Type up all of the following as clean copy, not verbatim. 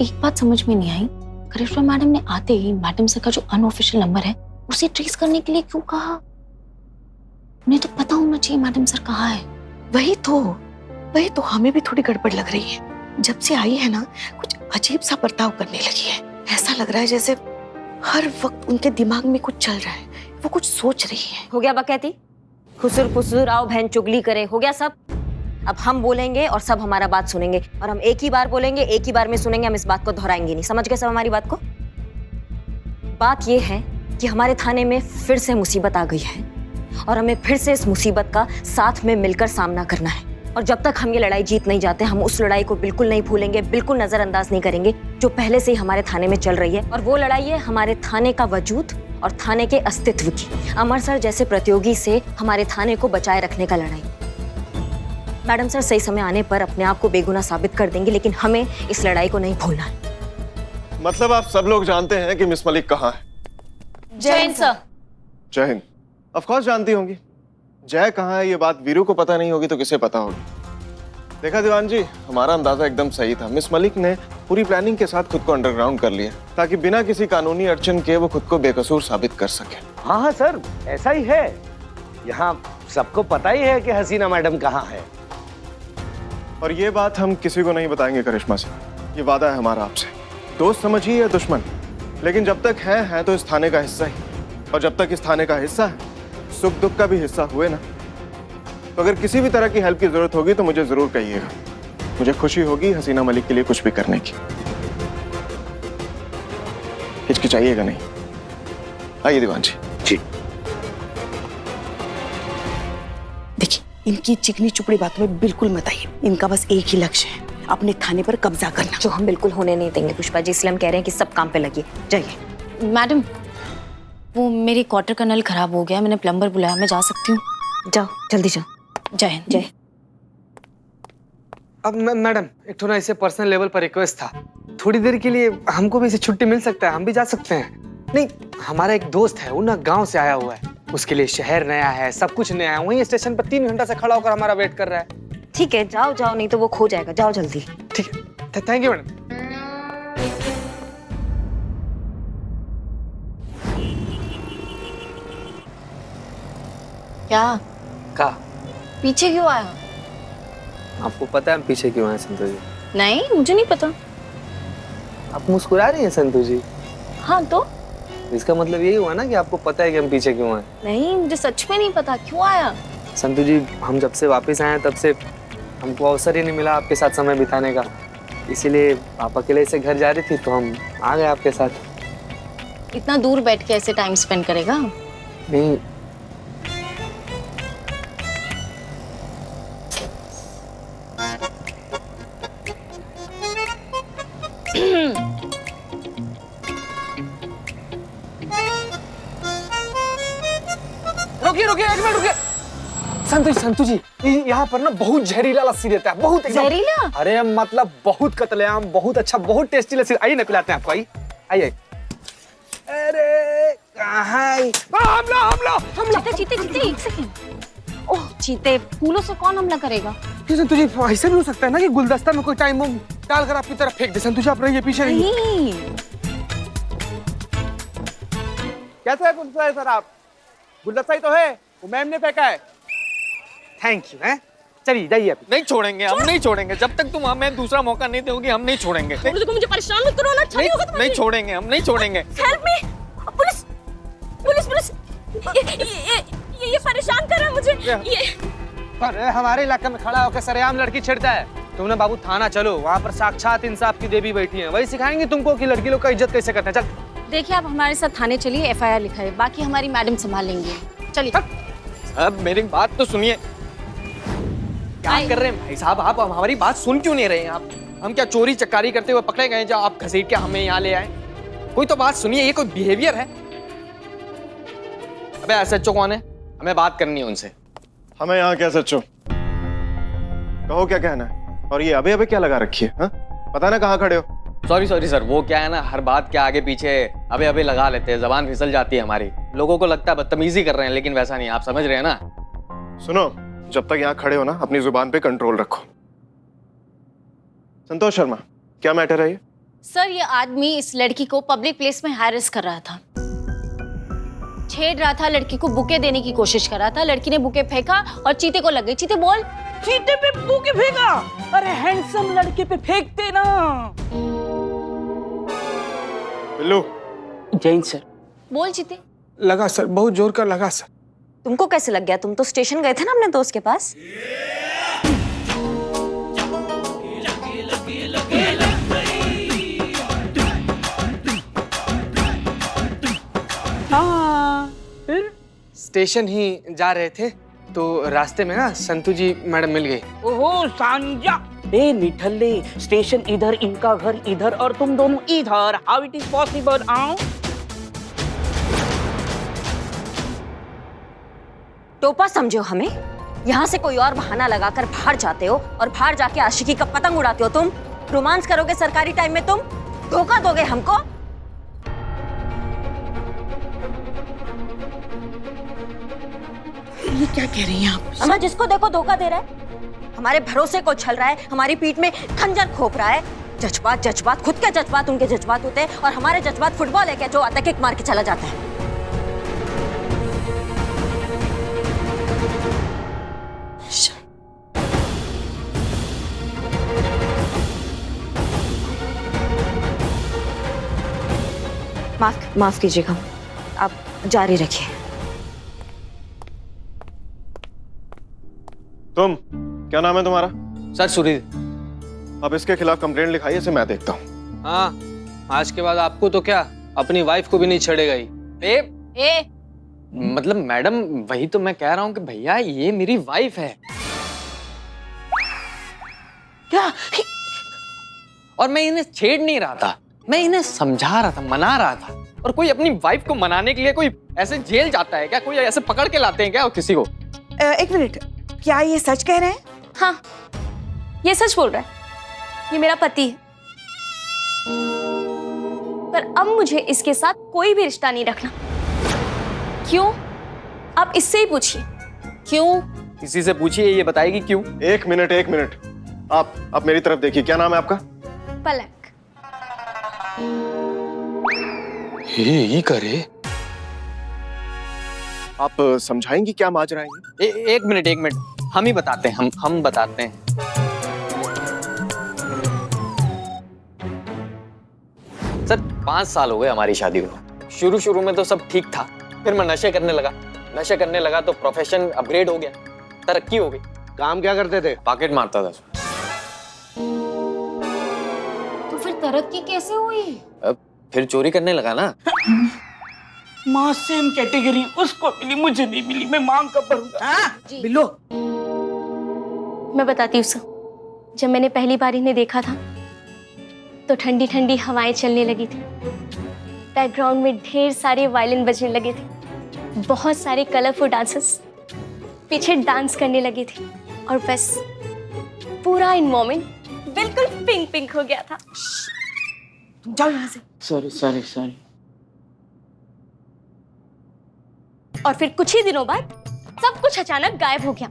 एक बात समझ में नहीं आई, करिश्मा मैडम ने आते ही मैडम सर का जो अनऑफिशियल नंबर है उसे ट्रेस करने के लिए क्यों कहा? उन्हें तो पता होना चाहिए मैडम सर कहाँ है। वही तो हमें भी थोड़ी गड़बड़ लग रही है। जब से आई है ना, कुछ अजीब सा बर्ताव करने लगी है। ऐसा लग रहा है जैसे हर वक्त उनके दिमाग में कुछ चल रहा है, वो कुछ सोच रही है। हो गया बकैती, खुसुर फुसुर आओ बहन चुगली करे, हो गया सब। अब हम बोलेंगे और सब हमारा बात सुनेंगे, और हम एक ही बार बोलेंगे, एक ही बार में सुनेंगे, हम इस बात को दोहराएंगे नहीं। समझ गए सब हमारी बात को? बात ये है कि हमारे थाने में फिर से मुसीबत आ गई है और हमें फिर से इस मुसीबत का साथ में मिलकर सामना करना है। और जब तक हम ये लड़ाई जीत नहीं जाते, हम उस लड़ाई को बिल्कुल नहीं भूलेंगे, बिल्कुल नजरअंदाज नहीं करेंगे जो पहले से ही हमारे थाने में चल रही है। और वो लड़ाई है हमारे थाने का वजूद और थाने के अस्तित्व की। अमर सर जैसे प्रतियोगी से हमारे थाने को बचाए रखने का लड़ाई। मैडम सर सही समय आने पर अपने आप को बेगुनाह साबित कर देंगे, लेकिन हमें इस लड़ाई को नहीं भूलना है। मतलब आप सब लोग जानते हैं कि मिस मलिक कहाँ है? जय हिंद सर। जय हिंद। ऑफ कोर्स जानती होंगी। जय कहाँ है ये बात वीरू को पता नहीं होगी तो किसे पता होगी? देखा दीवान जी, हमारा अंदाजा एकदम सही था। मिस मलिक ने पूरी प्लानिंग के साथ खुद को अंडरग्राउंड कर लिया ताकि बिना किसी कानूनी अड़चन के वो खुद को बेकसूर साबित कर सके। हाँ हाँ सर, ऐसा ही है। यहाँ सबको पता ही है कि हसीना मैडम कहाँ है। और ये बात हम किसी को नहीं बताएंगे करिश्मा से, ये वादा है हमारा आपसे। दोस्त समझिए या दुश्मन, लेकिन जब तक है तो इस थाने का हिस्सा ही। और जब तक इस थाने का हिस्सा है, सुख दुख का भी हिस्सा हुए ना। तो अगर किसी भी तरह की हेल्प की जरूरत होगी तो मुझे जरूर कहिएगा। मुझे खुशी होगी हसीना मलिक के लिए कुछ भी करने की। हिचकिचाइएगा नहीं। आइए दीवान जी। जी। देखिए, इनकी चिकनी चुपड़ी बातों में बिल्कुल मत आइए। इनका बस एक ही लक्ष्य है, अपने थाने पर कब्जा करना, जो हम बिल्कुल होने नहीं देंगे पुष्पा जी। इसलिए हम कह रहे हैं कि सब काम पे लगिए। जाइए। मैडम, वो मेरी क्वार्टर का नल खराब हो गया, मैंने प्लम्बर बुलाया, मैं जा सकती हूँ? जाओ, जल्दी जाओ। जय हिंद। जय। अब मैडम, एक थोड़ा इसे पर्सनल लेवल पर रिक्वेस्ट था, थोड़ी देर के लिए हमको भी इसे छुट्टी मिल सकता है? हम भी जा सकते हैं? नहीं, हमारा एक दोस्त है, वो ना गांव से आया हुआ है, उसके लिए शहर नया है, सब कुछ नया है। वहीं स्टेशन पर 3 घंटा से खड़ा होकर हमारा वेट कर रहा है। ठीक है, जाओ जाओ, नहीं तो वो खो जाएगा। जाओ जल्दी। ठीक है, थैंक यू मैडम। क्या का पीछे क्यों आया? आपको पता है हम पीछे क्यों आए संतोष जी? नहीं, मुझे नहीं पता। आप मुस्कुरा रही हैं संतोष जी? हाँ तो? इसका मतलब यही हुआ ना कि आपको पता है कि हम पीछे क्यों आए। नहीं, मुझे सच में नहीं पता क्यों आया। संतोष जी, हम जब से वापस आए हैं तब से हमको अवसर ही नहीं मिला आपके साथ समय बिताने का। इसीलिए आप अकेले से घर जा रही थी तो हम आ गए आपके साथ। इतना दूर बैठ के ऐसे टाइम स्पेंड करेगा? नहीं, रुकिए रुकिए, एक मिनट रुकिए। संतु जी, यहाँ पर ना बहुत जहरीला लस्सी देता है, बहुत एकदम। जहरीला? अरे मतलब बहुत कतलेआम, बहुत अच्छा, बहुत टेस्टी लस्सी। आइए ना, पिलाते हैं आपको। आइए आइए। अरे कहाँ? हमला। चीते, एक सेकंड। ओह चीते, फूलों से कौन हमला करेगा? क्यों संतु जी, ऐसा भी हो सकता है ना कि गुलदस्ता में कोई टाइम बम डालकर आपकी तरफ फेंक दे। संतु जी, आप रहिए, पीछे रहिए। नहीं। कैसा है गुलदस्ता है सर? आप गुलदस्ता ही तो है, वो मैम ने फेंका है। Thank you. है, चलिए जाइए आप। नहीं छोड़ेंगे, हम नहीं छोड़ेंगे जब तक तुम हमें दूसरा मौका नहीं दोगी। हम नहीं छोड़ेंगे। मुझे परेशान मत करो ना। नहीं छोड़ेंगे, हम नहीं छोड़ेंगे। Help me. Police police police, ये परेशान कर रहा है मुझे। ये अरे हमारे इलाके में खड़ा होकर सरेआम लड़की छेड़ता है। तुमने बाबू थाना चलो, वहाँ पर साक्षात इंसाफ की देवी बैठी है, वही सिखाएंगे तुमको कि लड़की लोग का इज्जत कैसे करते हैं। चल देखिए, आप हमारे साथ थाने चलिए, एफआईआर लिखाइए, बाकी हमारी मैडम संभाल लेंगे। चलिए। अब मेरी बात तो सुनिए। क्या कर रहे हैं भाई साहब? आप हमारी बात सुन क्यों नहीं रहे हैं? आप हम क्या चोरी चकारी करते हुए पकड़े गए जो आप घसीट के हमें यहाँ ले आए? कोई तो बात सुनिए, ये कोई बिहेवियर है? अबे एसएचओ कौन है? हमें बात करनी है उनसे। हमें यहाँ क्या सच्चो? कहो क्या कहना है? और ये अबे क्या लगा रखी है? हाँ? पता ना कहाँ खड़े हो? सॉरी सर, वो क्या है ना, हर बात के आगे पीछे अबे लगा लेते हैं, जबान फिसल जाती है हमारी। लोगों को लगता है बदतमीजी कर रहे हैं, लेकिन वैसा नहीं, आप समझ रहे हैं ना। सुनो, जब तक यहाँ खड़े हो ना, अपनी जुबान पे कंट्रोल रखो। संतोष शर्मा, क्या मैटर है ये? सर ये आदमी इस लड़की को पब्लिक प्लेस में हैरेस कर रहा था, छेड़ रहा था, लड़की को बुके देने की कोशिश कर रहा था। लड़की ने बुके फेंका और चीते को लग गई। चीते बोल। चीते पे बुके फेंका? अरे हैंडसम लड़के पे फेंकते ना। बिल्लू। जैन सर। बोल चीते। लगा सर, बहुत जोर का लगा सर। तुमको कैसे लग गया? तुम तो स्टेशन गए थे ना अपने दोस्त के पास। हाँ, फिर? स्टेशन ही जा रहे थे तो रास्ते में ना संतू जी मैडम मिल गई। ओहो सांजा। ए निठल्ले, स्टेशन इधर, इनका घर इधर और तुम दोनों इधर। How it is possible? आओ। टोपा समझो हमें? यहाँ से कोई और बहाना लगाकर बाहर जाते हो और बाहर जाके आशिकी का पतंग उड़ाते हो। तुम रोमांस करोगे सरकारी टाइम में? तुम धोखा दोगे हमको? ये क्या कह रही हैं आप? अम्मा, जिसको देखो धोखा दे रहा है, हमारे भरोसे को छल रहा है, हमारी पीठ में खंजर खोप रहा है। जज्बात, खुद के जज्बात उनके जज्बात होते हैं और हमारे जज्बात फुटबॉल है क्या जो आता किक मार के चला जाता है। माफ कीजिएगा, आप जारी रखिए। तुम, क्या नाम है तुम्हारा? सर सुरील। अब इसके खिलाफ कंप्लेंट लिखाई, इसे मैं देखता हूँ। हाँ, आज के बाद आपको तो क्या, अपनी वाइफ को भी नहीं छेड़ेगा ही। ए मतलब मैडम, वही तो मैं कह रहा हूँ कि भैया ये मेरी वाइफ है। क्या? और मैं इन्हें छेड़ नहीं रहा था, मैं इन्हें समझा रहा था, मना रहा था। और कोई अपनी वाइफ को मनाने के लिए कोई ऐसे जेल जाता है क्या? कोई ऐसे पकड़ के लाते हैं क्या किसी को? एक मिनट, क्या ये सच कह रहे हैं? हाँ, ये सच बोल रहा है। ये मेरा पति है, पर अब मुझे इसके साथ कोई भी रिश्ता नहीं रखना। क्यों? आप इससे ही पूछिए। क्यों? किसी से पूछिए, ये बताएगी क्यों। एक मिनट, आप मेरी तरफ देखिए। क्या नाम है आपका? पलक। ये करे। आप समझाएंगी क्या माजरा है ये? एक मिनट, हम ही बताते हैं, हम बताते हैं। सर 5 साल हो गए हमारी शादी को। शुरू में तो सब ठीक था, फिर मैं नशे करने लगा तो प्रोफेशन अपग्रेड हो गया, तरक्की हो गई। काम क्या करते थे? पॉकेट मारता था। तो फिर तरक्की कैसे हुई? अब फिर चोरी करने लगा ना। माँ सेम कैटेगरी, उसको मिली मुझे नहीं मिली, मैं मांग कब भरूंगा? बिल्लो, मैं बताती हूँ सर। जब मैंने पहली बार इन्हें देखा था तो ठंडी ठंडी हवाएं चलने लगी थी, बैकग्राउंड में ढेर सारे वायलिन बजने लगे थे, बहुत सारे कलरफुल डांसर्स पीछे डांस करने लगे थे और बस पूरा एनवायरनमेंट बिल्कुल पिंक पिंक हो गया था। तुम जाओ यहाँ से। सॉरी। और फिर कुछ ही दिनों बाद सब कुछ अचानक गायब हो गया।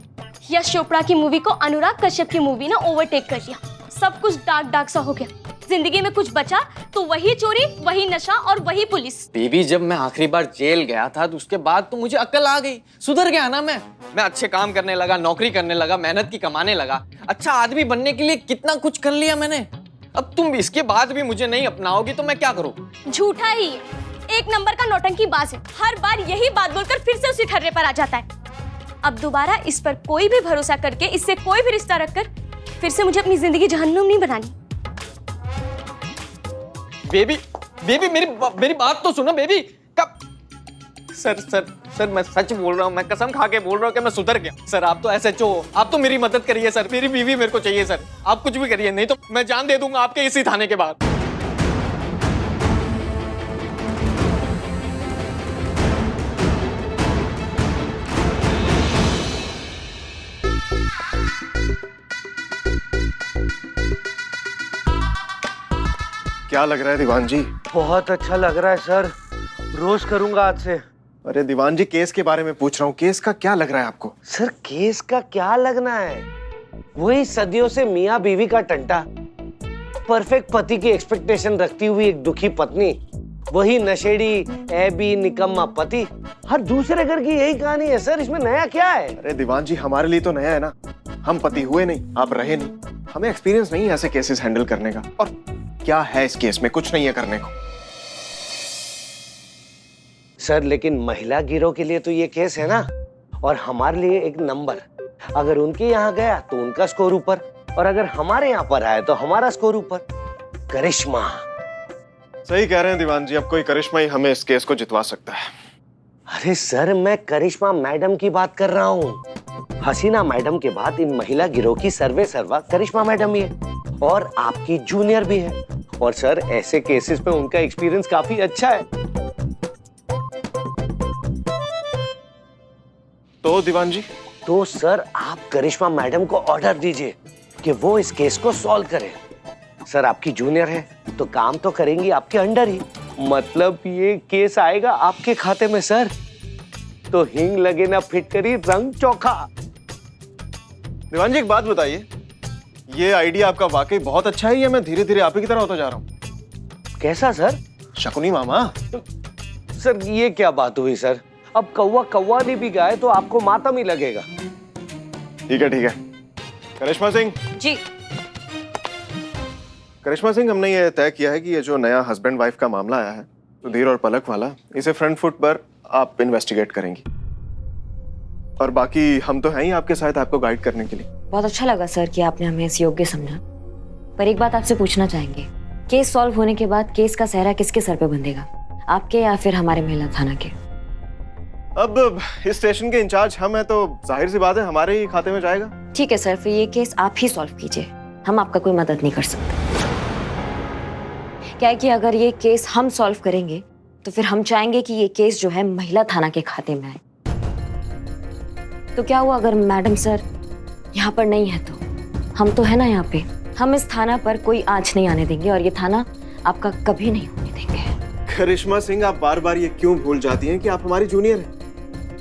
यश चोपड़ा की मूवी को अनुराग कश्यप की मूवी ने ओवरटेक कर लिया। सब कुछ डार्क सा हो गया। जिंदगी में कुछ बचा तो वही चोरी, वही नशा और वही पुलिस। बेबी, जब मैं आखिरी बार जेल गया था तो उसके बाद तो मुझे अक्ल आ गई, सुधर गया ना मैं अच्छे काम करने लगा, नौकरी करने लगा, मेहनत की कमाने लगा, अच्छा आदमी बनने के लिए कितना कुछ कर लिया मैंने। अब तुम इसके बाद भी मुझे नहीं अपनाओगी तो मैं क्या करूँ? झूठा ही है, एक नंबर का नौटंकी बाज है। हर बार यही बात बोलकर फिर से उसी ठर्रे पर आ जाता है। अब दोबारा इस पर कोई भी भरोसा करके, इससे कोई भी रिश्ता रखकर फिर से मुझे अपनी जिंदगी जहन्नुम नहीं बनानी। बेबी मेरी बात तो सुनो बेबी। कब? सर मैं सच बोल रहा हूँ, मैं कसम खा के बोल रहा हूँ कि मैं सुधर गया। सर आप तो SHO हो, आप तो मेरी मदद करिए सर, मेरी बीवी मेरे को चाहिए सर, आप कुछ भी करिए, नहीं तो मैं जान दे दूंगा आपके इसी थाने के बाद। क्या लग रहा है दीवान जी? बहुत अच्छा लग रहा है सर, रोज करूंगा आज से। अरे दीवान जी, केस के बारे में पूछ रहा हूँ, केस का क्या लग रहा है आपको? सर केस का क्या लगना है, वही सदियों से मियाँ बीवी का टंटा। परफेक्ट पति की एक्सपेक्टेशन रखती हुई एक दुखी पत्नी, वही नशेड़ी ऐबी निकम्मा पति। हर दूसरे घर की यही कहानी है सर, इसमें नया क्या है? अरे दीवान जी, हमारे लिए तो नया है ना, हम पति हुए नहीं, आप रहे नहीं, हमें एक्सपीरियंस नहीं है ऐसे केसेस हैंडल करने का। और क्या है इस केस में? कुछ नहीं है करने को। सर लेकिन महिला गिरोह के लिए तो ये केस है ना, और हमारे लिए एक नंबर। अगर उनके यहाँ गया तो उनका स्कोर ऊपर, और अगर हमारे यहाँ पर आए तो हमारा स्कोर ऊपर। करिश्मा। सही कह रहे हैं दीवान जी, अब कोई करिश्मा ही हमें इस केस को जितवा सकता है। अरे सर, मैं करिश्मा मैडम की बात कर रहा हूँ। हसीना मैडम के बाद इन महिला गिरोह की सर्वे सर्वा करिश्मा मैडम ही है, और आपकी जूनियर भी है। और सर ऐसे केसेस पे उनका एक्सपीरियंस काफी अच्छा है। तो दीवान जी? तो सर आप करिश्मा मैडम को ऑर्डर दीजिए कि वो इस केस को सॉल्व करे। सर आपकी जूनियर है तो काम तो करेंगी आपके अंडर ही, मतलब ये केस आएगा आपके खाते में सर। तो हिंग लगे ना फिटकरी रंग चोखा। दीवान जी एक बात बताइए, ये आइडिया आपका वाकई बहुत अच्छा है या मैं धीरे धीरे आप ही की तरह होता जा रहा हूँ? कैसा सर? शकुनी मामा। सर ये क्या बात हुई सर? अब कौवा नहीं भी गाए तो आपको मातम ही लगेगा। ठीक है। करिश्मा सिंह जी। करिश्मा सिंह, हमने ये तय किया है कि ये जो नया हस्बैंड वाइफ का मामला आया है, सुधीर और पलक वाला, इसे फ्रंट फुट पर आप इन्वेस्टिगेट करेंगी। और बाकी हम तो हैं ही आपके साथ, आपको गाइड करने के लिए। बहुत अच्छा लगा सर कि आपने हमें इस योग्य समझा। पर एक बात आपसे पूछना चाहेंगे, केस सॉल्व होने के बाद केस का सहरा किसके सर पे बंधेगा, आपके या फिर हमारे महिला थाना के? अब इस स्टेशन के इंचार्ज हम हैं तो जाहिर सी बात है हमारे ही खाते में जाएगा। ठीक है सर, फिर ये केस आप ही सॉल्व कीजिए, हम आपका कोई मदद नहीं कर सकते। क्या है कि अगर ये केस हम सॉल्व करेंगे तो फिर हम चाहेंगे कि ये केस जो है महिला थाना के खाते में आए। तो क्या हुआ अगर मैडम सर यहाँ पर नहीं है? तो हम तो है ना यहाँ पे, हम इस थाना पर कोई आंच नहीं आने देंगे और ये थाना आपका कभी नहीं होने देंगे। करिश्मा सिंह, आप बार बार ये क्यों भूल जाती हैं कि आप हमारी जूनियर हैं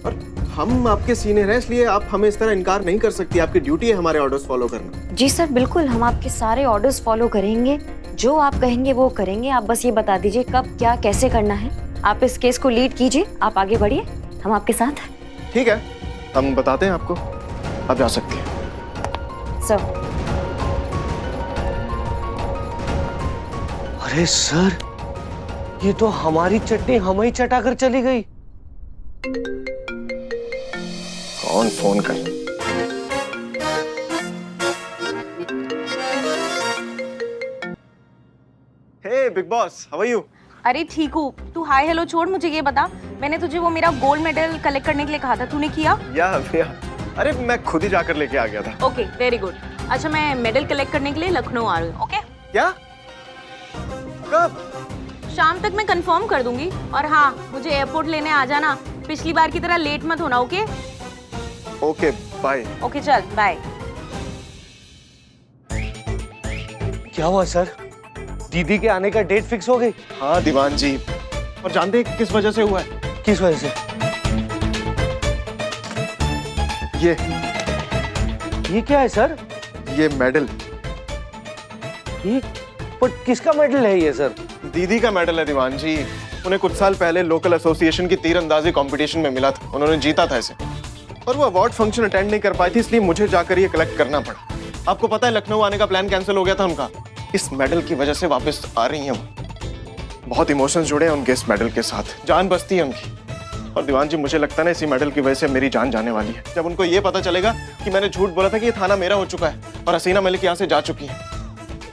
और हम आपके सीनियर हैं, इसलिए आप हमें इस तरह इनकार नहीं कर सकती। आपकी ड्यूटी है हमारे ऑर्डर्स फॉलो करना। जी सर बिल्कुल, हम आपके सारे ऑर्डर्स फॉलो करेंगे, जो आप कहेंगे वो करेंगे। आप बस ये बता दीजिए कब क्या कैसे करना है। आप इस केस को लीड कीजिए, आप आगे बढ़िए, हम आपके साथ हैं। ठीक है, हम बताते हैं आपको, आप जा सकती हैं। सर। अरे सर, ये तो हमारी चटनी हम ही चटा कर चली गई। कौन फोन कर? Hey big boss, how are you? अरे ठीक हूँ, तू हाय हेलो छोड़, मुझे ये बता, मैंने तुझे वो मेरा गोल्ड मेडल कलेक्ट करने के लिए कहा था, तूने किया? या अरे मैं खुद ही जाकर लेके आ गया था। Okay very good. अच्छा मैं मेडल कलेक्ट करने के लिए लखनऊ आ रही हूँ। ओके? क्या? कब? शाम तक मैं कंफर्म कर दूंगी। और हाँ, मुझे एयरपोर्ट लेने आ जाना, पिछली बार की तरह लेट मत होना। ओके? Okay bye. ओके चल बाय। क्या हुआ सर? दीदी के आने का डेट फिक्स हो गई? हाँ दीवान जी, और जानते हैं किस वजह से हुआ है? किस वजह से? ये क्या है सर? ये मेडल। ये पर किसका मेडल है ये सर? दीदी का मेडल है दीवान जी। उन्हें कुछ साल पहले लोकल एसोसिएशन की तीरंदाजी कंपटीशन में मिला था, उन्होंने जीता था इसे, और वो अवार्ड फंक्शन अटेंड नहीं कर पाई थी, इसलिए मुझे जाकर ये कलेक्ट करना पड़ा। आपको पता है लखनऊ आने का प्लान कैंसिल हो गया था उनका, इस मेडल की वजह से वापस आ रही हैं वो। बहुत इमोशंस जुड़े हैं उनके इस मेडल के साथ, जान बसती है उनकी। और दीवान जी मुझे लगता है ना इसी मेडल की वजह से मेरी जान जाने वाली है। जब उनको ये पता चलेगा कि मैंने झूठ बोला था कि ये थाना मेरा हो चुका है और हसीना मलिक यहाँ से जा चुकी है।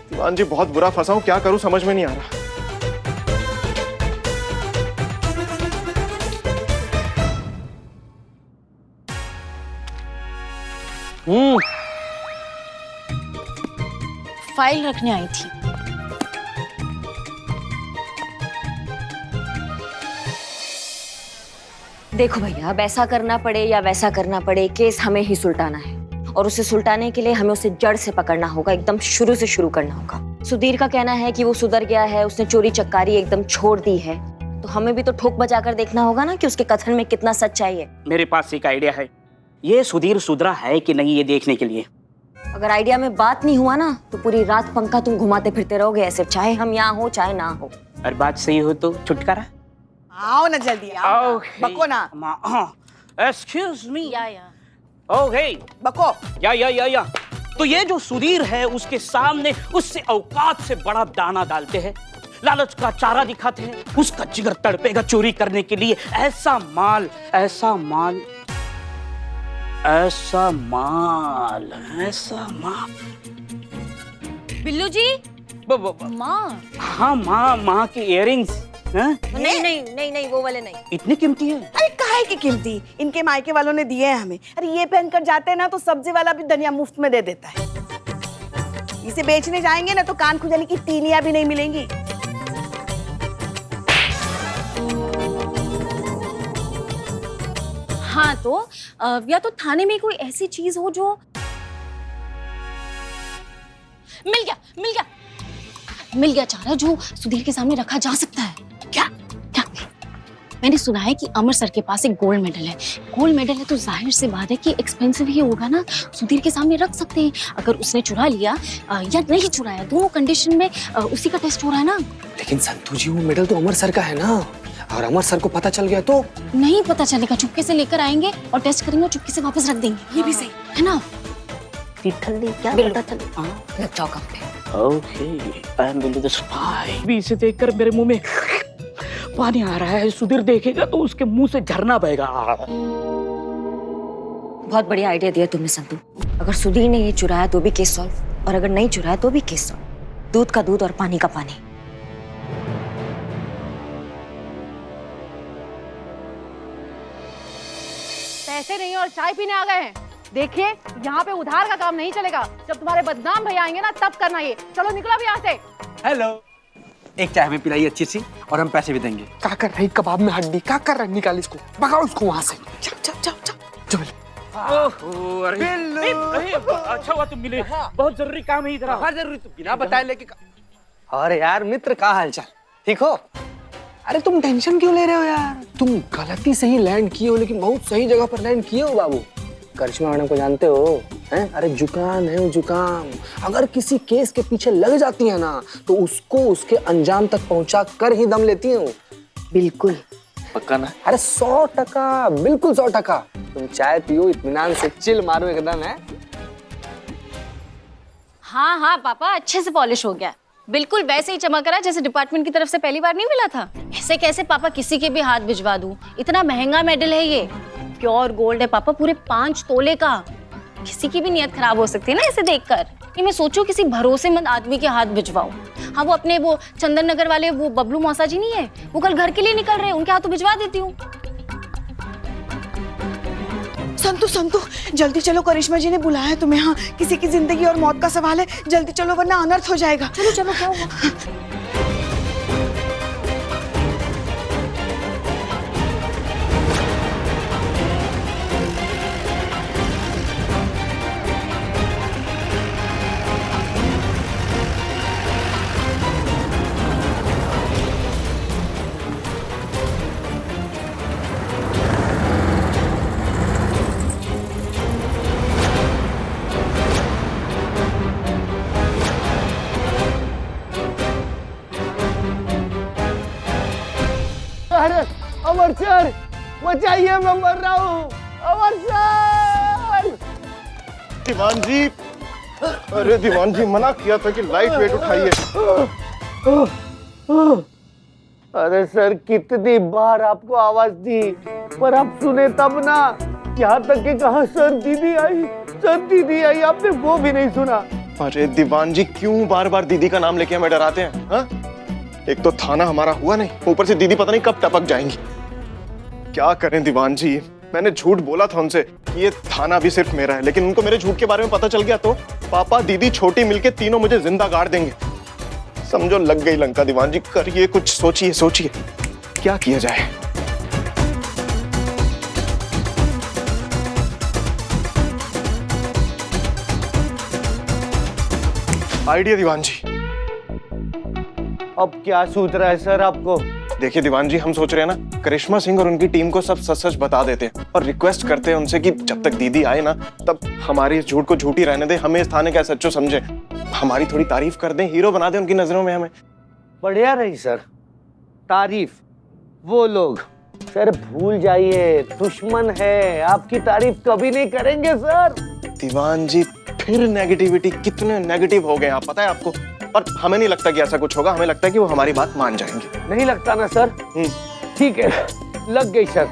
दीवान जी बहुत बुरा फंसा हूँ, क्या करूँ समझ में नहीं आ रहा। फाइल रखने आई थी। देखो भैया, अब ऐसा करना पड़े या वैसा करना पड़े, केस हमें ही सुलटाना है, और उसे सुलटाने के लिए हमें उसे जड़ से पकड़ना होगा, एकदम शुरू से शुरू करना होगा। सुधीर का कहना है कि वो सुधर गया है, उसने चोरी चक्कारी एकदम छोड़ दी है, तो हमें भी तो ठोक बजाकर देखना होगा ना कि उसके कथन में कितना सच्चाई है। मेरे पास एक आइडिया है, ये सुधीर सुधरा है कि नहीं ये देखने के लिए अगर आइडिया में बात नहीं हुआ ना तो पूरी रात पंखा तुम घुमाते फिरते रहोगे ऐसे, चाहे हम यहाँ हो चाहे ना हो। और बात सही हो तो छुटकारा। आओ ना जल्दी आओ, बको ना। Excuse me. या ओके बको। या तो ये जो सुधीर है उसके सामने उससे औकात से बड़ा दाना डालते हैं, लालच का चारा दिखाते हैं, उसका जिगर तड़पेगा चोरी करने के लिए। ऐसा माल ऐसा माल ऐसा माल ऐसा माल। बिल्लू जी माँ। हाँ माँ के इयररिंग्स। नहीं वो वाले नहीं। इतनी कीमती है? अरे काहे की कीमती, इनके मायके वालों ने दिए हैं हमें। अरे ये पहनकर जाते हैं ना तो सब्जी वाला भी धनिया मुफ्त में दे देता है। इसे बेचने जाएंगे ना तो कान खुजाने की तीलियां भी नहीं मिलेंगी। हाँ तो या तो थाने में कोई ऐसी चीज हो जो मिल गया चारा जो सुधीर के सामने रखा जा सकता है। क्या मैंने सुना है कि अमर सर के पास एक गोल्ड मेडल है तो जाहिर सी बात है कि एक्सपेंसिव ही होगा ना, सुधीर के सामने रख सकते हैं। अगर उसने चुरा लिया या नहीं चुराया, दोनों कंडीशन में उसी का टेस्ट हो रहा है ना। लेकिन संतू जी वो मेडल तो अमर सर का है ना, और अमर सर को पता चल गया तो? नहीं पता चलेगा, चुपके से लेकर आएंगे और टेस्ट करेंगे और चुपके से वापस रख देंगे। ये भी सही है ना? ठल्ली क्या पता चल। लग जाओ काम पे। ओके आई एम बिल्ली द स्पाई। भी इसे देखकर मेरे मुंह में पानी आ रहा है। सुधीर देखेगा तो उसके मुंह से झरना बहेगा। बहुत बढ़िया आइडिया दिया तुमने संतू। अगर सुधीर ने ये चुराया तो भी केस सॉल्व, और अगर नहीं चुराया तो भी केस सॉल्व। दूध का दूध और पानी का पानी। पैसे नहीं और चाय पीने आ गए हैं। देखिए यहाँ पे उधार का काम नहीं चलेगा। जब तुम्हारे बदनाम भैया आएंगे ना तब करना ये। चलो निकलो अब यहाँ से। हेलो, एक चाय हमें पिलाई अच्छी सी और हम पैसे भी देंगे। क्या कर रही कबाब में हड्डी, क्या कर रहा है? निकाल इसको, भगाओ उसको वहां से। चल ओहो अरे अच्छा हुआ तुम मिले, बहुत जरूरी काम है इधर। हाँ जरूरी, तो बिना बताए लेके। अरे यार मित्र, क्या हालचाल, ठीक हो? अरे तुम टेंशन क्यों ले रहे हो यार? तुम गलती से ही लैंड किए हो, लेकिन बहुत सही जगह पर लैंड किए हो बाबू। करिश्मा मैडम को जानते हो हैं? अरे जुकाम है वो, जुकाम। अगर किसी केस के पीछे लग जाती है ना तो उसको उसके अंजाम तक पहुंचा कर ही दम लेती है वो। बिल्कुल पक्का ना? अरे 100%, बिल्कुल 100%। तुम चाय पियो, इत्मीनान से चिल मारो एकदम। है हाँ पापा, अच्छे से पॉलिश हो गया, बिल्कुल वैसे ही चमक रहा है जैसे डिपार्टमेंट की तरफ से पहली बार नहीं मिला था। ऐसे कैसे पापा किसी के भी हाथ भिजवा दूं? इतना महंगा मेडल है ये, प्योर गोल्ड है पापा, पूरे 5 तोले का। किसी की भी नियत खराब हो सकती है ना इसे देखकर। कि मैं सोचूं किसी भरोसेमंद आदमी के हाथ भिजवाऊं। हाँ वो अपने वो चंदन नगर वाले वो बबलू मौसा जी नहीं है, वो कल घर के लिए निकल रहे हैं, उनके हाथों भिजवा देती हूँ। संतू जल्दी चलो, करिश्मा जी ने बुलाया है तुम्हें। हाँ किसी की जिंदगी और मौत का सवाल है, जल्दी चलो वरना अनर्थ हो जाएगा। चलो क्या हुआ? अमर सर बचाइए, मैं मर रहा हूँ। अमर सर। दीवान जी, अरे दीवान जी मना किया था कि लाइट वेट उठाइए। अरे सर कितनी बार आपको आवाज दी पर आप सुने तब ना। यहाँ तक कि कहा सर दीदी आई, आपने वो भी नहीं सुना। अरे दीवान जी क्यों बार बार दीदी का नाम लेके हमें डराते हैं? हा? एक तो थाना हमारा हुआ नहीं, ऊपर से दीदी पता नहीं कब टपक जाएंगी। क्या करें दीवान जी, मैंने झूठ बोला था उनसे कि ये थाना भी सिर्फ मेरा है, लेकिन उनको मेरे झूठ के बारे में पता चल गया तो पापा दीदी छोटी मिलके तीनों मुझे जिंदा गाड़ देंगे। समझो लग गई लंका। दीवान जी करिए कुछ, सोचिए क्या किया जाए। आइडिया दीवान जी। अब क्या सूझ रहा है सर आपको? देखिए दीवान जी, हम सोच रहे हैं ना करिश्मा सिंह और उनकी टीम को सब सच सच बता देते हैं और रिक्वेस्ट करते हैं उनसे कि जब तक दीदी आए ना तब हमारी इस झूठ को झूठी रहने दे, हमें इस थाने का सच्चो समझे, हमारी थोड़ी तारीफ कर दें, हीरो बना दें उनकी नजरों में हमें। बढ़िया रही सर, तारीफ। वो लोग सर भूल जाइए, दुश्मन है, आपकी तारीफ कभी नहीं करेंगे सर। दीवान जी फिर नेगेटिविटी, कितने नेगेटिव हो गए आप, पता है आपको। और हमें नहीं लगता कि ऐसा कुछ होगा, हमें लगता है कि वो हमारी बात मान जाएंगे। नहीं लगता ना सर? ठीक है, लग गई सर।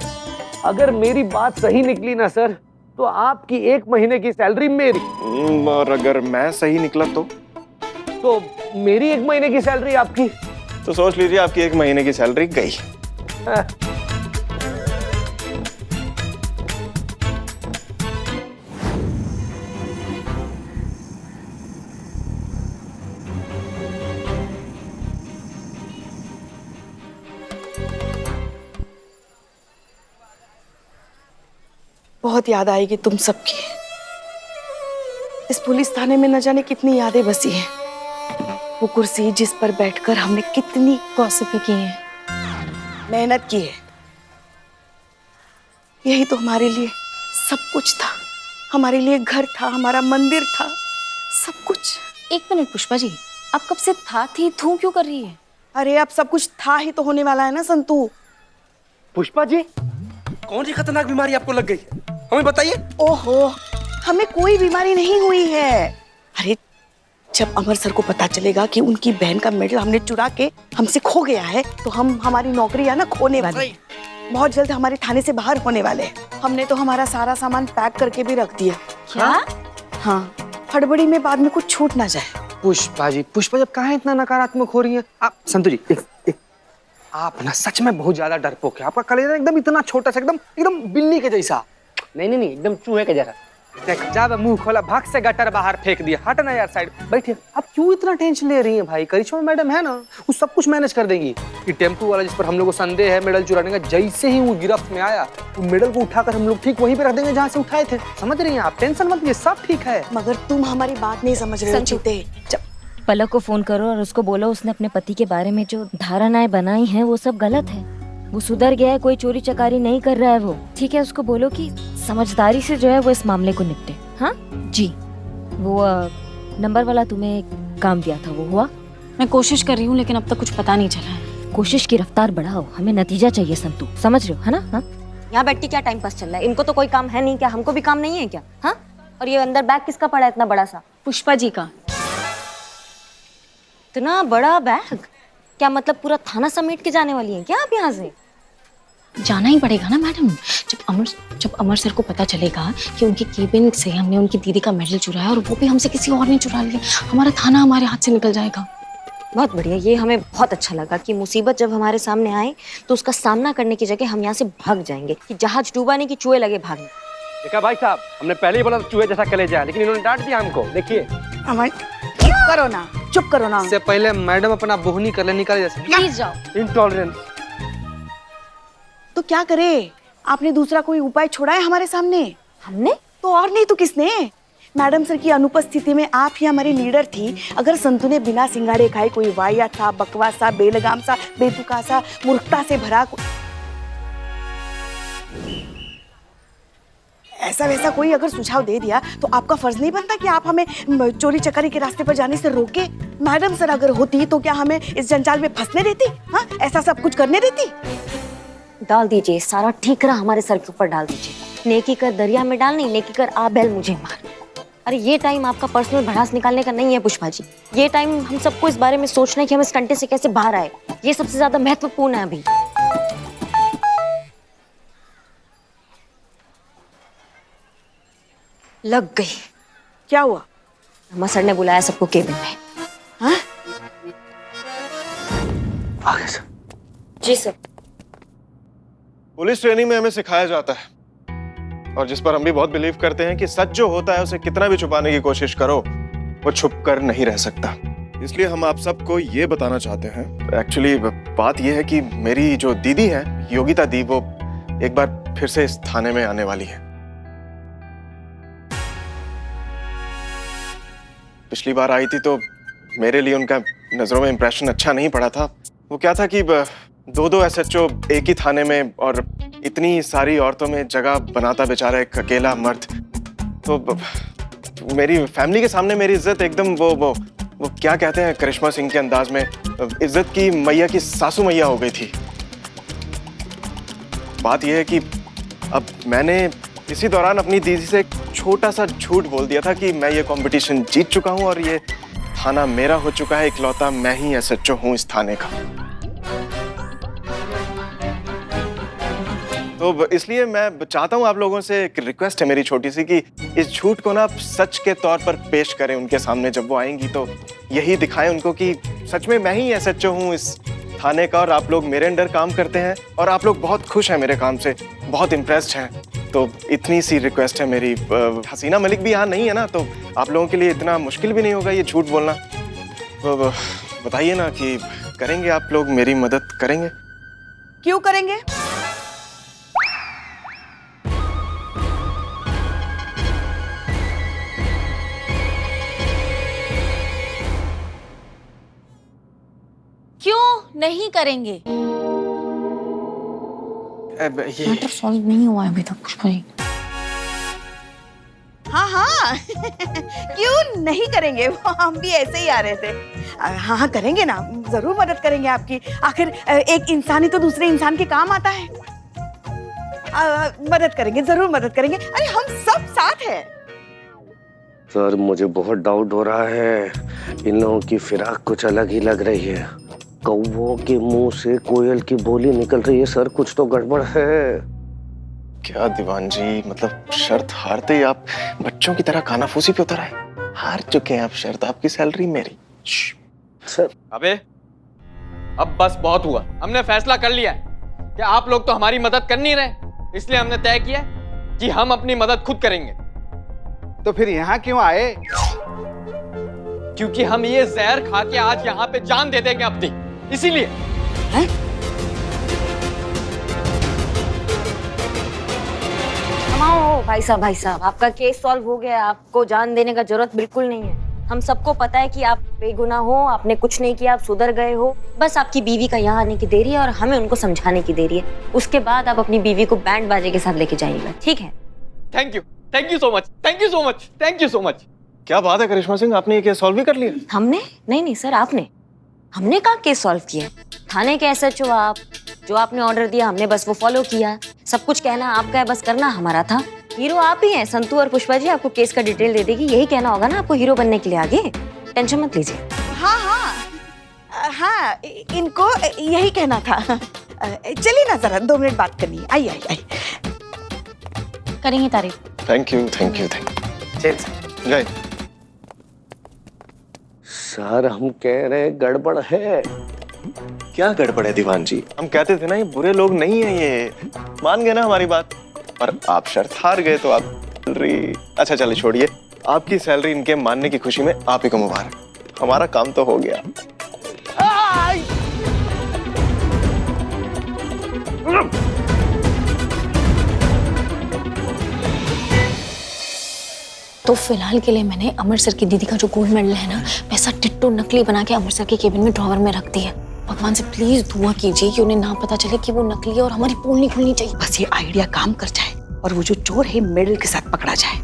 अगर मेरी बात सही निकली ना सर, तो आपकी 1 महीने की सैलरी मेरी। और अगर मैं सही निकला तो मेरी 1 महीने की सैलरी आपकी। तो सोच लीजिए आपकी 1 महीने की सैलरी गई। हाँ। बहुत याद आएगी तुम सबकी। इस पुलिस थाने में न जाने कितनी यादें बसी हैं। वो कुर्सी जिस पर बैठकर हमने कितनी गॉसिप की है, मेहनत की है, यही तो हमारे लिए सब कुछ था। हमारे लिए घर था, हमारा मंदिर था, सब कुछ। 1 मिनट पुष्पा जी, आप कब से था थी थू क्यों कर रही है? अरे अब सब कुछ था ही तो होने वाला है ना संतू। पुष्पा जी, कौन सी खतरनाक बीमारी आपको लग गई है? हमें बताइए। ओहो, हमें कोई बीमारी नहीं हुई है। अरे जब अमर सर को पता चलेगा कि उनकी बहन का मेडल हमने चुरा के हमसे खो गया है, तो हमारी नौकरी है ना खोने वाली। बहुत जल्द हमारे थाने से बाहर होने वाले हैं। हमने तो हमारा सारा सामान पैक करके भी रख दिया। क्या? हाँ, हड़बड़ी में बाद में कुछ छूट ना जाए। पुष्पा जी, पुष्पा जब कहाँ इतना नकारात्मक हो रही है आप? संतु जी, आप ना सच में बहुत ज्यादा डरपोक है। आपका कलेजा एकदम इतना छोटा सा, एकदम एकदम बिल्ली के जैसा। नहीं, एकदम चूहे के जैसा। देख, जब मुंह खोला भाग से गटर बाहर फेंक दिया। हट ना यार, साइड बैठिए। आप क्यों इतना टेंशन ले रही हैं भाई? करिश्मा मैडम है ना, वो सब कुछ मैनेज कर देंगी। ये टेम्पू वाला जिस पर हम लोग को संदेह है मेडल चुराने का, जैसे ही वो गिरफ्त में आया, वो मेडल को उठाकर हम लोग ठीक वहीं पे रख देंगे जहाँ से उठाए थे। समझ रही हैं आप? टेंशन मत लीजिए, सब ठीक है। मगर तुम हमारी बात नहीं समझ रहे हो चीते। पलक को फोन करो और उसको बोलो उसने अपने पति के बारे में जो धारणाएं बनाई हैं वो सब गलत है। वो सुधर गया है, कोई चोरी चकारी नहीं कर रहा है वो। ठीक है, उसको बोलो कि समझदारी से जो है वो इस मामले को निपटे। हाँ जी। वो नंबर वाला तुम्हें काम दिया था, वो हुआ? मैं कोशिश कर रही हूँ लेकिन अब तक कुछ पता नहीं चला है। कोशिश की रफ्तार बढ़ाओ, हमें नतीजा चाहिए संतु, समझ रहे हो है ना? हाँ, यहाँ बैठ के क्या टाइम पास चल रहा है? इनको तो कोई काम है नहीं क्या? हमको भी काम नहीं है क्या? हाँ, और ये अंदर बैग किसका पड़ा है इतना बड़ा सा? पुष्पा जी का। इतना बड़ा बैग? क्या मतलब पूरा थाना समेट के जाने वाली है क्या आप यहाँ से? जाना ही पड़ेगा ना मैडम। जब अमर सर को पता चलेगा कि उनकी केबिन से हमने उनकी दीदी का मेडल चुराया और वो भी हमसे किसी और ने चुरा लिया, हमारा थाना हमारे हाथ से निकल जाएगा। बहुत बढ़िया, ये हमें बहुत अच्छा लगा कि मुसीबत जब हमारे सामने आए तो उसका सामना करने की जगह हम यहाँ से भाग जाएंगे, कि जहाज डूबा नहीं कि चूहे लगे भागने। देखा भाई साहब, हमने पहले ही बोला चूहे जैसा कलेजा है, लेकिन इन्होंने डांट दिया हमको। देखिए, चुप करो ना। इससे पहले मैडम अपना बोहनी कर ले, निकाले जैसे। प्लीज जाओ। इंटॉलरेंस। तो क्या करे? आपने दूसरा कोई उपाय छोड़ा है हमारे सामने? हमने? तो और नहीं तो किसने? मैडम सर की अनुपस्थिति में आप ही हमारी लीडर थी। अगर संतु ने बिना सिंगाड़े खाए कोई वाहियात सा, बकवास सा, बेलगाम सा, बेतुका सा, मूर्खता से भरा ऐसा वैसा कोई अगर सुझाव दे दिया तो आपका फर्ज नहीं बनता कि आप हमें चोरी चकारी के रास्ते पर जाने से रोके? मैडम सर अगर होती तो क्या हमें इस जंजाल में फंसने देती? हाँ, ऐसा सब कुछ करने देती? डाल दीजिए, सारा ठीकरा हमारे सर के ऊपर डाल दीजिए। नेकी कर दरिया में डाल, नहीं नेकी कर आ बैल मुझे मार। अरे ये टाइम आपका पर्सनल भड़ास निकालने का नहीं है पुष्पा जी। ये टाइम हम सबको इस बारे में सोचना है कि हम इस कंटे से कैसे बाहर आए। ये सबसे ज्यादा महत्वपूर्ण है अभी। लग गई। क्या हुआ? अम्मा सर ने बुलाया सबको केबिन में। हाँ? आगे सर। जी सर। पुलिस ट्रेनिंग में हमें सिखाया जाता है, और जिस पर हम भी बहुत बिलीव करते हैं कि सच जो होता है उसे कितना भी छुपाने की कोशिश करो वो छुप कर नहीं रह सकता। इसलिए हम आप सबको ये बताना चाहते हैं। एक्चुअली बात यह है कि मेरी जो दीदी है योगिता दी, वो एक बार फिर से इस थाने में आने वाली है। पिछली बार आई थी तो मेरे लिए उनका नजरों में इंप्रेशन अच्छा नहीं पड़ा था। वो क्या था कि दो एसएचओ एक ही थाने में और इतनी सारी औरतों में जगह बनाता बेचारा एक अकेला मर्द, तो मेरी फैमिली के सामने मेरी इज्जत एकदम वो क्या कहते हैं करिश्मा सिंह के अंदाज में, इज्जत की मैया की सासू मैया हो गई थी। बात यह है कि अब मैंने इसी दौरान अपनी दीदी से एक छोटा सा झूठ बोल दिया था कि मैं ये कंपटीशन जीत चुका हूं और ये थाना मेरा हो चुका है, इकलौता मैं ही एसएचओ हूं इस थाने का। तो इसलिए मैं चाहता हूं आप लोगों से, एक रिक्वेस्ट है मेरी छोटी सी, कि इस झूठ को ना आप सच के तौर पर पेश करें उनके सामने। जब वो आएंगी तो यही दिखाएं उनको कि सच में मैं ही एसएचओ हूं इस थाने का और आप लोग मेरे अंडर काम करते हैं और आप लोग बहुत खुश हैं मेरे काम से, बहुत इम्प्रेस्ड हैं। तो इतनी सी रिक्वेस्ट है मेरी। हसीना मलिक भी यहाँ नहीं है ना, तो आप लोगों के लिए इतना मुश्किल भी नहीं होगा ये झूठ बोलना। तो बताइए ना कि करेंगे आप लोग मेरी मदद करेंगे? क्यों करेंगे? क्यों नहीं करेंगे? ये सॉल्व नहीं हुआ अभी तक पुष्पा जी। हाँ क्यों नहीं करेंगे, हम भी ऐसे ही आ रहे थे। हाँ करेंगे ना, जरूर मदद करेंगे आपकी। आखिर एक इंसान ही तो दूसरे इंसान के काम आता है। मदद करेंगे, जरूर मदद करेंगे। अरे हम सब साथ हैं। सर मुझे बहुत डाउट हो रहा है, इन लोगों की फिराक कुछ अलग ही लग रही है। कौवों के मुंह से कोयल की बोली निकल रही है सर, कुछ तो गड़बड़ है। क्या दीवान जी, मतलब शर्त हारते ही आप बच्चों की तरह कानाफूसी पे उतर आए? हार चुके हैं आप शर्त, आपकी सैलरी मेरी। सर अबे अब बस बहुत हुआ, हमने फैसला कर लिया है कि आप लोग तो हमारी मदद कर नहीं रहे, इसलिए हमने तय किया कि हम अपनी मदद खुद करेंगे। तो फिर यहाँ क्यों आए? क्योंकि हम ये जहर खा के आज यहाँ पे जान दे देंगे अपनी, इसीलिए। भाई साहब आपका केस सॉल्व हो गया, आपको जान देने का जरूरत बिल्कुल नहीं है। हम सबको पता है कि आप बेगुनाह हो, आपने कुछ नहीं किया, आप सुधर गए हो। बस आपकी बीवी का यहाँ आने की देरी है और हमें उनको समझाने की देरी है। उसके बाद आप अपनी बीवी को बैंड बाजे के साथ लेके जाइएगा, ठीक है? Thank you so much, thank you so much. क्या बात है करिश्मा सिंह, आपने ये केस सॉल्व भी कर लिया? हमने नहीं सर, आपने। हमने कहाँ केस सॉल्व किया? थाने के एसएचओ आप, जो आपने ऑर्डर दिया हमने बस वो फॉलो किया। सब कुछ कहना आपका है, बस करना हमारा था। हीरो आप ही हैं। संतू और पुष्पा जी आपको केस का डिटेल दे देगी, यही कहना होगा ना आपको हीरो बनने के लिए आगे। टेंशन मत लीजिए। हाँ इनको यही कहना था। चलिए ना जरा 2 मिनट बात करनी है। आई करेंगे तारीफ। Thank you. जय। सर हम कह रहे हैं गड़बड़ है। क्या गड़बड़ है दीवान जी? हम कहते थे ना ये बुरे लोग नहीं है, ये मान गए ना हमारी बात, और आप शर्त हार गए तो आप सैलरी। अच्छा चलिए छोड़िए, आपकी सैलरी इनके मानने की खुशी में आप ही को मुबारक, हमारा काम तो हो गया। तो फिलहाल के लिए मैंने अमर सर की दीदी का जो गोल्ड मेडल है ना, वैसा टिट्टो नकली बना के अमर सर के केबिन में ड्रॉवर में रख दिया। भगवान से प्लीज दुआ कीजिए कि उन्हें ना पता चले कि वो नकली है और हमारी पोल नहीं खुलनी चाहिए। बस ये आइडिया काम कर जाए और वो जो चोर है मेडल के साथ पकड़ा जाए।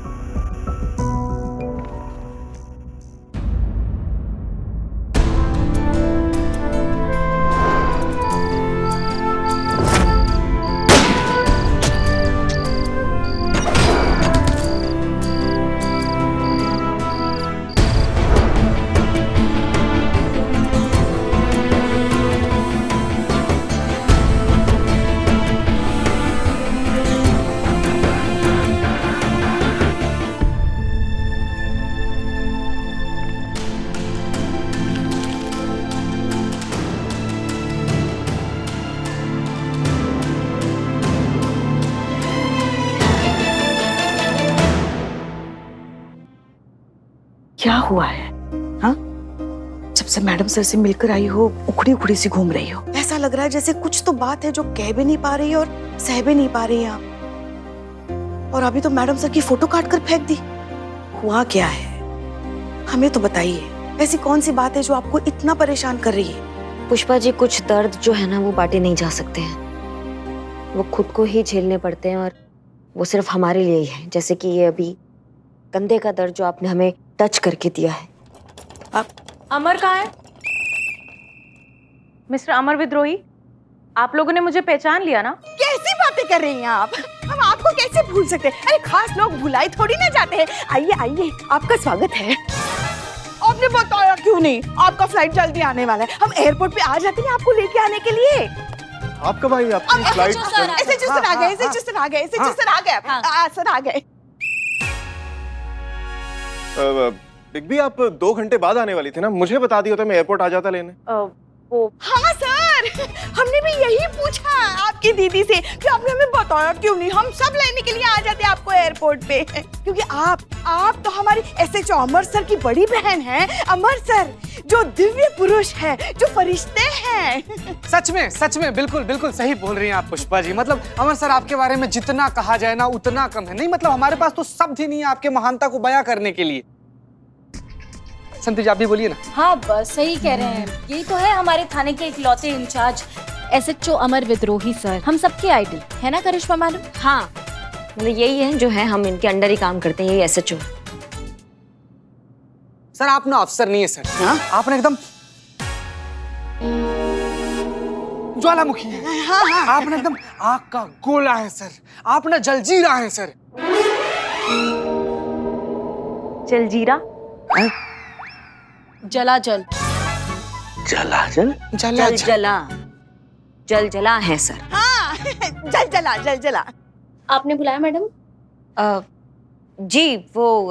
क्या हुआ है? हाँ, जब से मैडम सर से मिलकर आई हो उखड़ी उखड़ी सी घूम रही हो। ऐसा लग रहा है जैसे कुछ तो बात है जो कह भी नहीं पा रही और सह भी नहीं पा रही आप। और अभी तो मैडम सर की फोटो काट कर फेंक दी। हुआ क्या है, हमें तो बताइए। ऐसी कौन सी बात है जो आपको इतना परेशान कर रही है? पुष्पा जी, कुछ दर्द जो है ना वो बांटे नहीं जा सकते हैं, वो खुद को ही झेलने पड़ते हैं, और वो सिर्फ हमारे लिए ही है। जैसे कि ये अभी कंधे का दर्द जो आपने हमें टच करके दिया है। अमर कहाँ है? मिस्टर अमर विद्रोही, आप लोगों ने मुझे पहचान लिया ना? कैसी बातें कर रही हैं आप? हम आपको कैसे भूल सकते हैं? अरे खास लोग भुलाए थोड़ी ना जाते हैं। आइए आइए, आपका स्वागत है। आपने बताया क्यों नहीं? आपका फ्लाइट जल्दी आने वाला है। हम एयरपोर्ट पे आ जाते हैं आपको लेके आने के लिए। आप कब आई? आपकी फ्लाइट एसएचओ सर आ गए, एसएचओ सर आ गए, एसएचओ सर आ गए, सर आ गए। बिग बी, आप 2 घंटे बाद आने वाली थी ना, मुझे बता दिया होता मैं एयरपोर्ट आ जाता लेने। हाँ सर, हमने भी यही पूछा आपकी दीदी से कि आपने हमें बताया क्यों नहीं। हम सब लेने के लिए आ जाते आपको एयरपोर्ट पे, क्योंकि आप तो हमारी एसएचओ अमर सर की बड़ी बहन हैं। अमर सर जो दिव्य पुरुष है, जो फरिश्ते हैं। सच में बिल्कुल बिल्कुल सही बोल रही हैं आप पुष्पा जी। मतलब अमर सर आपके बारे में जितना कहा जाए ना उतना कम है। नहीं मतलब हमारे पास तो शब्द ही नहीं है आपके महानता को बयां करने के लिए। संतोष आप भी बोलिए ना। हाँ बस सही कह रहे हैं, यही तो है हमारे थाने के इकलौते इंचार्ज एसएचओ अमर विद्रोही सर, हम सबके आइडल है ना करिश्मा मैडम? हाँ, मतलब यही है जो है, हम इनके अंडर ही काम करते हैं, यही एसएचओ। सर आप ना अफसर नहीं है सर। हाँ? आपने एकदम ज्वालामुखी है। हाँ। आपने एकदम आग का गोला है सर। आप ना जलजीरा है सर। जलजीरा? जलाजल। जलाजल? जल जला है सर। हाँ, जल जला। आपने बुलाया मैडम? जी, वो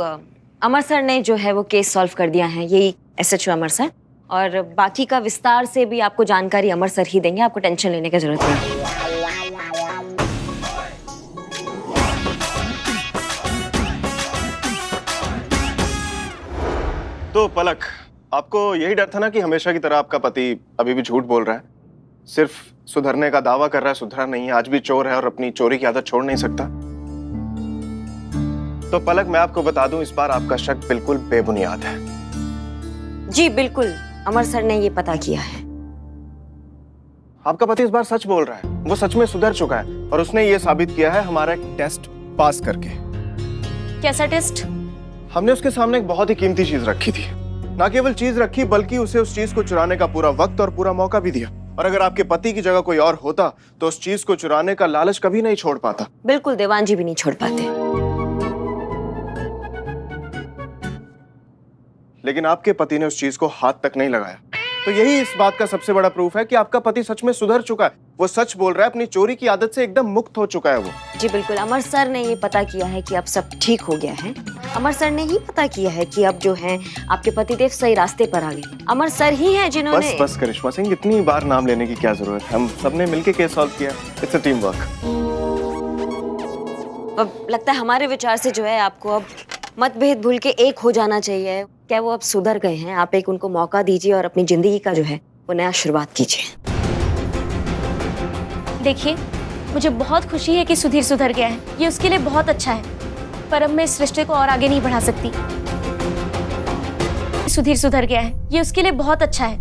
अमर सर ने जो है वो केस सॉल्व कर दिया है, यही एसएचओ अमर सर। और बाकी का विस्तार से भी आपको जानकारी अमर सर ही देंगे, आपको टेंशन लेने की जरूरत नहीं। तो पलक, आपको यही डर था ना कि हमेशा की तरह आपका पति अभी भी झूठ बोल रहा है, सिर्फ सुधरने का दावा कर रहा है, सुधरा नहीं है, आज भी चोर है और अपनी चोरी की आदत छोड़ नहीं सकता। तो पलक मैं आपको बता दूं, इस बार आपका शक बिल्कुल बेबुनियाद है। जी बिल्कुल, अमर सर ने ये पता किया है। आपका पति इस बार सच बोल रहा है, वो सच में सुधर चुका है और उसने ये साबित किया है हमारा एक टेस्ट पास करके। कैसा टेस्ट? हमने उसके सामने एक बहुत ही कीमती चीज रखी थी, ना केवल चीज रखी बल्कि उसे उस चीज को चुराने का पूरा वक्त और पूरा मौका भी दिया। और अगर आपके पति की जगह कोई और होता तो उस चीज को चुराने का लालच कभी नहीं छोड़ पाता। बिल्कुल, देवान जी भी नहीं छोड़ पाते। लेकिन आपके पति ने उस चीज को हाथ तक नहीं लगाया, तो यही इस बात का सबसे बड़ा प्रूफ है कि आपका पति सच में सुधर चुका है। वो सच बोल रहा है, अपनी चोरी की आदत से एकदम मुक्त हो चुका है वो। जी बिल्कुल, अमर सर ने ये पता किया है कि अब सब ठीक हो गया है। अमर सर ने ही पता किया है कि अब जो है आपके पतिदेव सही रास्ते पर आ गए। अमर सर ही हैं जिन्होंने। बस करिश्मा सिंह, इतनी बार नाम लेने की क्या जरूरत है? हम सबने मिलकर केस सॉल्व किया। It's a team work. अब लगता है हमारे विचार से जो है आपको अब मतभेद भूल के एक हो जाना चाहिए। क्या वो अब सुधर गए हैं? आप एक उनको मौका दीजिए और अपनी जिंदगी का जो है वो नया शुरुआत कीजिए। देखिए, मुझे बहुत खुशी है कि सुधीर सुधर गया है, ये उसके लिए बहुत अच्छा है। पर अब मैं इस रिश्ते को और आगे नहीं बढ़ा सकती। सुधीर सुधर गया है, ये उसके लिए बहुत अच्छा है,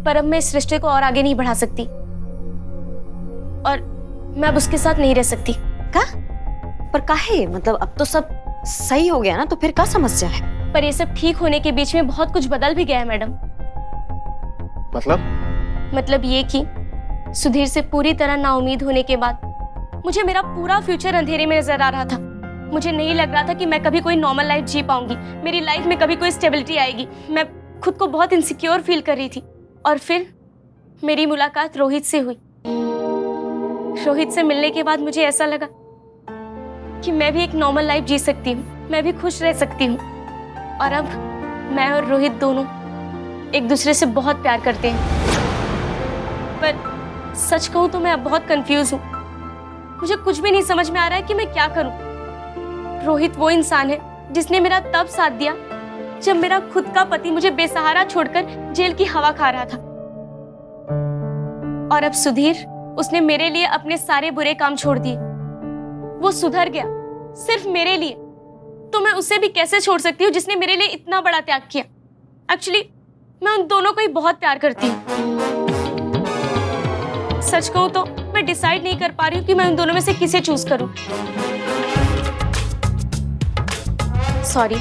पर अब मैं इस रिश्ते को और आगे नहीं बढ़ा सकती और मैं अब उसके साथ नहीं रह सकती। का? पर काहे? मतलब अब तो सब सही हो गया ना, तो फिर क्या समस्या है? पर ये सब ठीक होने के बीच में बहुत कुछ बदल भी गया है मैडम। मतलब ये कि सुधीर से पूरी तरह नाउम्मीद होने के बाद मुझे मेरा पूरा फ्यूचर अंधेरे में नजर आ रहा था। मुझे नहीं लग रहा था कि मैं कभी कोई नॉर्मल लाइफ जी पाऊंगी, मेरी लाइफ में कभी कोई स्टेबिलिटी आएगी। मैं खुद को बहुत इनसिक्योर फील कर रही थी। और फिर मेरी मुलाकात रोहित से हुई। रोहित से मिलने के बाद मुझे ऐसा लगा कि मैं भी एक नॉर्मल लाइफ जी सकती हूँ, मैं भी खुश रह सकती हूँ। और अब मैं और रोहित दोनों एक दूसरे से बहुत प्यार करते हैं। पर सच कहूँ तो मैं अब बहुत कंफ्यूज हूँ। मुझे कुछ भी नहीं समझ में आ रहा है कि मैं क्या करूँ। रोहित वो इंसान है जिसने मेरा तब साथ दिया जब मेरा खुद का पति मुझे बेसहारा छोड़कर जेल की हवा खा रहा था। और अब सुधीर, उसने मेरे लिए अपने सारे बुरे काम छोड़ दिए। वो सुधर गया सिर्फ मेरे लिए। तो मैं उसे भी कैसे छोड़ सकती हूँ जिसने मेरे लिए इतना बड़ा त्याग किया। एक्चुअली मैं उन दोनों को ही बहुत प्यार करती हूँ। सच कहूँ तो मैं डिसाइड नहीं कर पा रही हूँ कि मैं उन दोनों में से किसे चूज करूँ। सॉरी।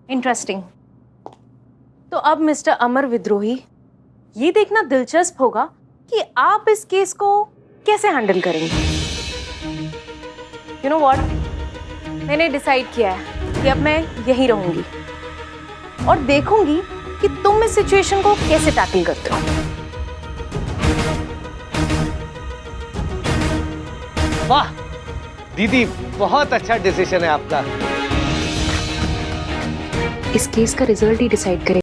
इंटरेस्टिंग। तो अब मिस्टर अमर विद्रोही, ये देखना दिलचस्प होगा कि आप इस केस को कैसे हैंडल करेंगे। यू नो व्हाट, मैंने डिसाइड किया है कि अब मैं यहीं रहूंगी और देखूंगी कि तुम इस सिचुएशन को कैसे टैकल करते हो। वाह दीदी, बहुत अच्छा डिसीजन है आपका। इस केस का रिजल्ट ही डिसाइड करेगा